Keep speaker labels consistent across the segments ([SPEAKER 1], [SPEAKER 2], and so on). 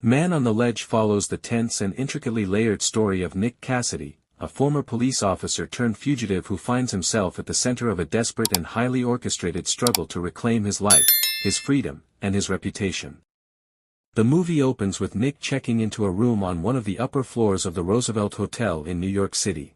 [SPEAKER 1] Man on the Ledge follows the tense and intricately layered story of Nick Cassidy, a former police officer turned fugitive who finds himself at the center of a desperate and highly orchestrated struggle to reclaim his life, his freedom, and his reputation. The movie opens with Nick checking into a room on one of the upper floors of the Roosevelt Hotel in New York City.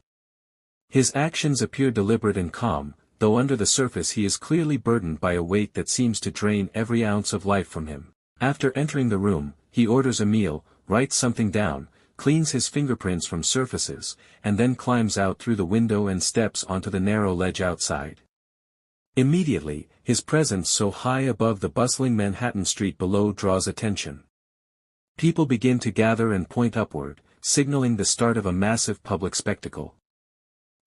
[SPEAKER 1] His actions appear deliberate and calm, though under the surface he is clearly burdened by a weight that seems to drain every ounce of life from him. After entering the room, he orders a meal, writes something down, cleans his fingerprints from surfaces, and then climbs out through the window and steps onto the narrow ledge outside. Immediately, his presence so high above the bustling Manhattan street below draws attention. People begin to gather and point upward, signaling the start of a massive public spectacle.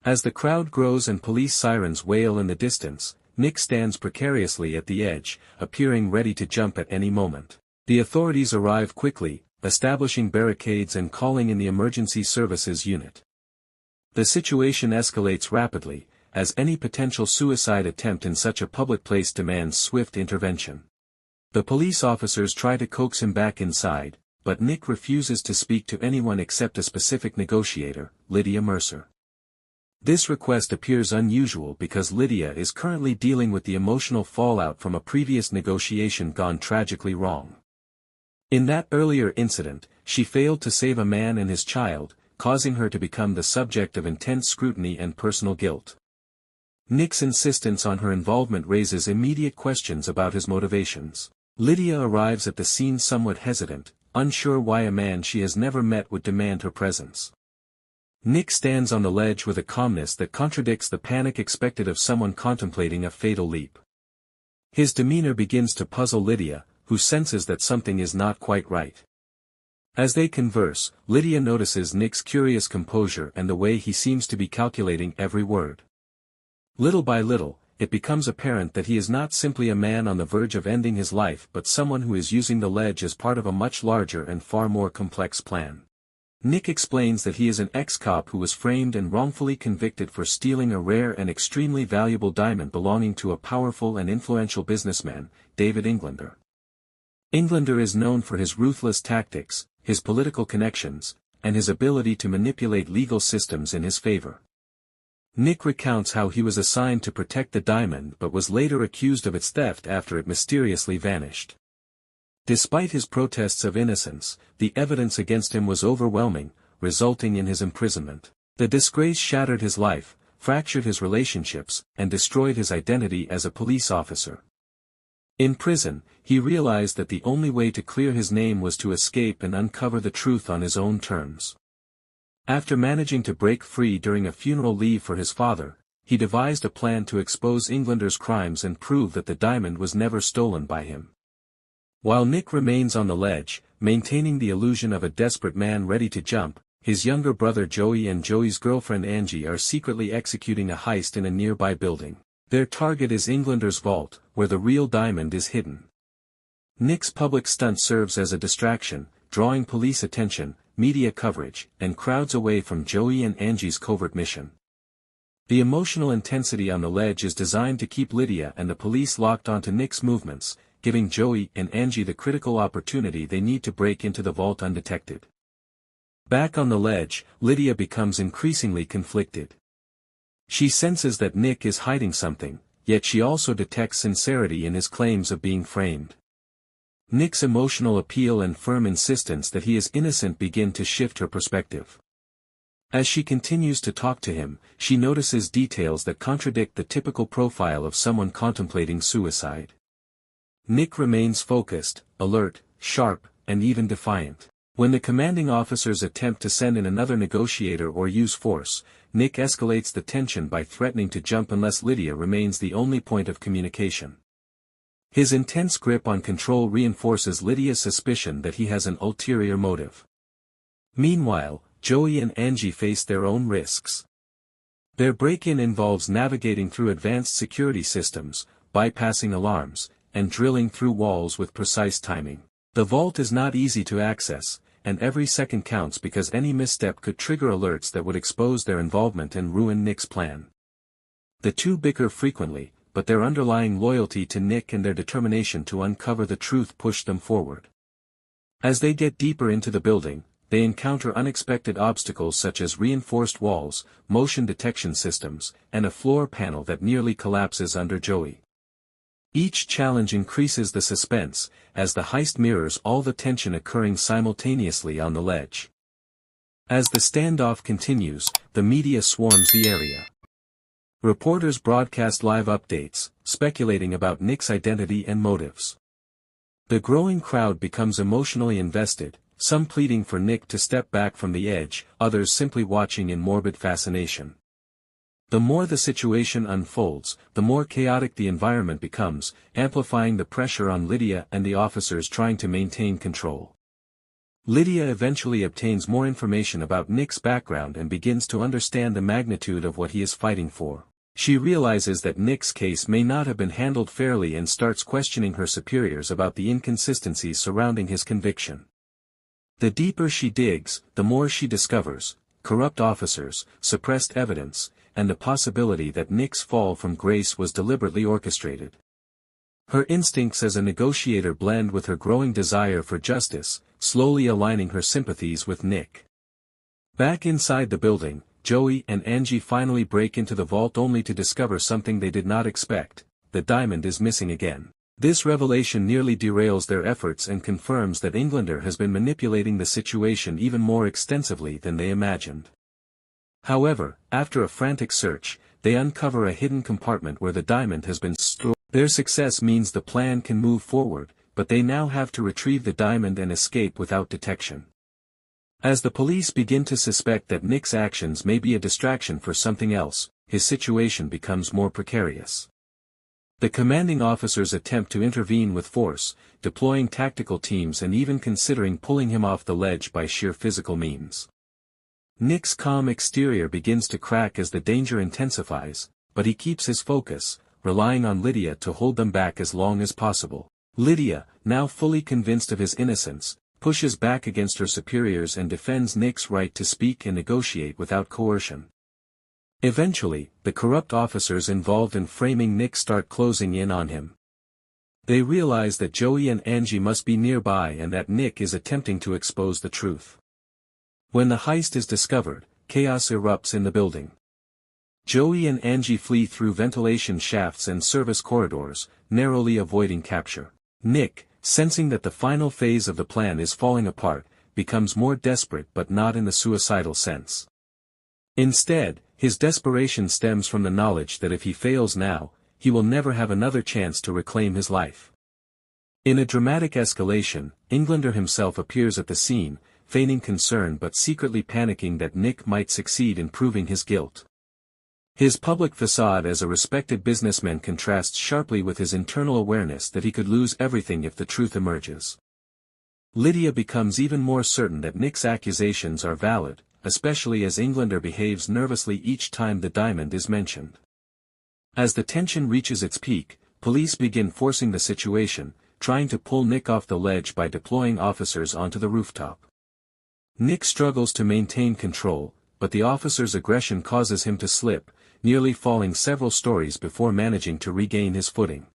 [SPEAKER 1] As the crowd grows and police sirens wail in the distance, Nick stands precariously at the edge, appearing ready to jump at any moment. The authorities arrive quickly, establishing barricades and calling in the emergency services unit. The situation escalates rapidly, as any potential suicide attempt in such a public place demands swift intervention. The police officers try to coax him back inside, but Nick refuses to speak to anyone except a specific negotiator, Lydia Mercer. This request appears unusual because Lydia is currently dealing with the emotional fallout from a previous negotiation gone tragically wrong. In that earlier incident, she failed to save a man and his child, causing her to become the subject of intense scrutiny and personal guilt. Nick's insistence on her involvement raises immediate questions about his motivations. Lydia arrives at the scene somewhat hesitant, unsure why a man she has never met would demand her presence. Nick stands on the ledge with a calmness that contradicts the panic expected of someone contemplating a fatal leap. His demeanor begins to puzzle Lydia, who senses that something is not quite right. As they converse, Lydia notices Nick's curious composure and the way he seems to be calculating every word. Little by little, it becomes apparent that he is not simply a man on the verge of ending his life but someone who is using the ledge as part of a much larger and far more complex plan. Nick explains that he is an ex-cop who was framed and wrongfully convicted for stealing a rare and extremely valuable diamond belonging to a powerful and influential businessman, David Englander. Englander is known for his ruthless tactics, his political connections, and his ability to manipulate legal systems in his favor. Nick recounts how he was assigned to protect the diamond but was later accused of its theft after it mysteriously vanished. Despite his protests of innocence, the evidence against him was overwhelming, resulting in his imprisonment. The disgrace shattered his life, fractured his relationships, and destroyed his identity as a police officer. In prison, he realized that the only way to clear his name was to escape and uncover the truth on his own terms. After managing to break free during a funeral leave for his father, he devised a plan to expose Englander's crimes and prove that the diamond was never stolen by him. While Nick remains on the ledge, maintaining the illusion of a desperate man ready to jump, his younger brother Joey and Joey's girlfriend Angie are secretly executing a heist in a nearby building. Their target is Englander's vault, where the real diamond is hidden. Nick's public stunt serves as a distraction, drawing police attention, media coverage, and crowds away from Joey and Angie's covert mission. The emotional intensity on the ledge is designed to keep Lydia and the police locked onto Nick's movements, giving Joey and Angie the critical opportunity they need to break into the vault undetected. Back on the ledge, Lydia becomes increasingly conflicted. She senses that Nick is hiding something, yet she also detects sincerity in his claims of being framed. Nick's emotional appeal and firm insistence that he is innocent begin to shift her perspective. As she continues to talk to him, she notices details that contradict the typical profile of someone contemplating suicide. Nick remains focused, alert, sharp, and even defiant. When the commanding officers attempt to send in another negotiator or use force, Nick escalates the tension by threatening to jump unless Lydia remains the only point of communication. His intense grip on control reinforces Lydia's suspicion that he has an ulterior motive. Meanwhile, Joey and Angie face their own risks. Their break-in involves navigating through advanced security systems, bypassing alarms, and drilling through walls with precise timing. The vault is not easy to access, and every second counts because any misstep could trigger alerts that would expose their involvement and ruin Nick's plan. The two bicker frequently, but their underlying loyalty to Nick and their determination to uncover the truth push them forward. As they get deeper into the building, they encounter unexpected obstacles such as reinforced walls, motion detection systems, and a floor panel that nearly collapses under Joey. Each challenge increases the suspense, as the heist mirrors all the tension occurring simultaneously on the ledge. As the standoff continues, the media swarms the area. Reporters broadcast live updates, speculating about Nick's identity and motives. The growing crowd becomes emotionally invested, some pleading for Nick to step back from the edge, others simply watching in morbid fascination. The more the situation unfolds, the more chaotic the environment becomes, amplifying the pressure on Lydia and the officers trying to maintain control. Lydia eventually obtains more information about Nick's background and begins to understand the magnitude of what he is fighting for. She realizes that Nick's case may not have been handled fairly and starts questioning her superiors about the inconsistencies surrounding his conviction. The deeper she digs, the more she discovers: corrupt officers, suppressed evidence, and the possibility that Nick's fall from grace was deliberately orchestrated. Her instincts as a negotiator blend with her growing desire for justice, slowly aligning her sympathies with Nick. Back inside the building, Joey and Angie finally break into the vault only to discover something they did not expect: the diamond is missing again. This revelation nearly derails their efforts and confirms that Englander has been manipulating the situation even more extensively than they imagined. However, after a frantic search, they uncover a hidden compartment where the diamond has been stored. Their success means the plan can move forward, but they now have to retrieve the diamond and escape without detection. As the police begin to suspect that Nick's actions may be a distraction for something else, his situation becomes more precarious. The commanding officers attempt to intervene with force, deploying tactical teams and even considering pulling him off the ledge by sheer physical means. Nick's calm exterior begins to crack as the danger intensifies, but he keeps his focus, relying on Lydia to hold them back as long as possible. Lydia, now fully convinced of his innocence, pushes back against her superiors and defends Nick's right to speak and negotiate without coercion. Eventually, the corrupt officers involved in framing Nick start closing in on him. They realize that Joey and Angie must be nearby and that Nick is attempting to expose the truth. When the heist is discovered, chaos erupts in the building. Joey and Angie flee through ventilation shafts and service corridors, narrowly avoiding capture. Nick, sensing that the final phase of the plan is falling apart, becomes more desperate but not in the suicidal sense. Instead, his desperation stems from the knowledge that if he fails now, he will never have another chance to reclaim his life. In a dramatic escalation, Englander himself appears at the scene, feigning concern but secretly panicking that Nick might succeed in proving his guilt. His public facade as a respected businessman contrasts sharply with his internal awareness that he could lose everything if the truth emerges. Lydia becomes even more certain that Nick's accusations are valid, especially as Englander behaves nervously each time the diamond is mentioned. As the tension reaches its peak, police begin forcing the situation, trying to pull Nick off the ledge by deploying officers onto the rooftop. Nick struggles to maintain control, but the officer's aggression causes him to slip, nearly falling several stories before managing to regain his footing.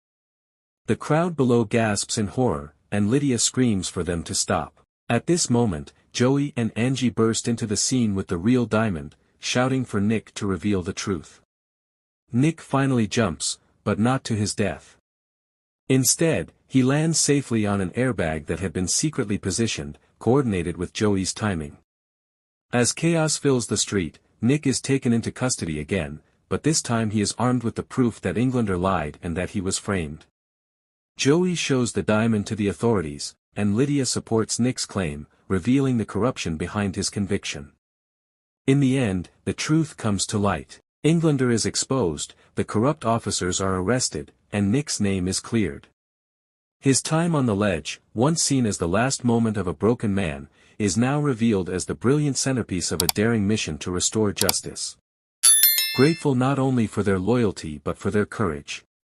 [SPEAKER 1] The crowd below gasps in horror, and Lydia screams for them to stop. At this moment, Joey and Angie burst into the scene with the real diamond, shouting for Nick to reveal the truth. Nick finally jumps, but not to his death. Instead, he lands safely on an airbag that had been secretly positioned, coordinated with Joey's timing. As chaos fills the street, Nick is taken into custody again, but this time he is armed with the proof that Englander lied and that he was framed. Joey shows the diamond to the authorities, and Lydia supports Nick's claim, revealing the corruption behind his conviction. In the end, the truth comes to light. Englander is exposed, the corrupt officers are arrested, and Nick's name is cleared. His time on the ledge, once seen as the last moment of a broken man, is now revealed as the brilliant centerpiece of a daring mission to restore justice. Grateful not only for their loyalty but for their courage,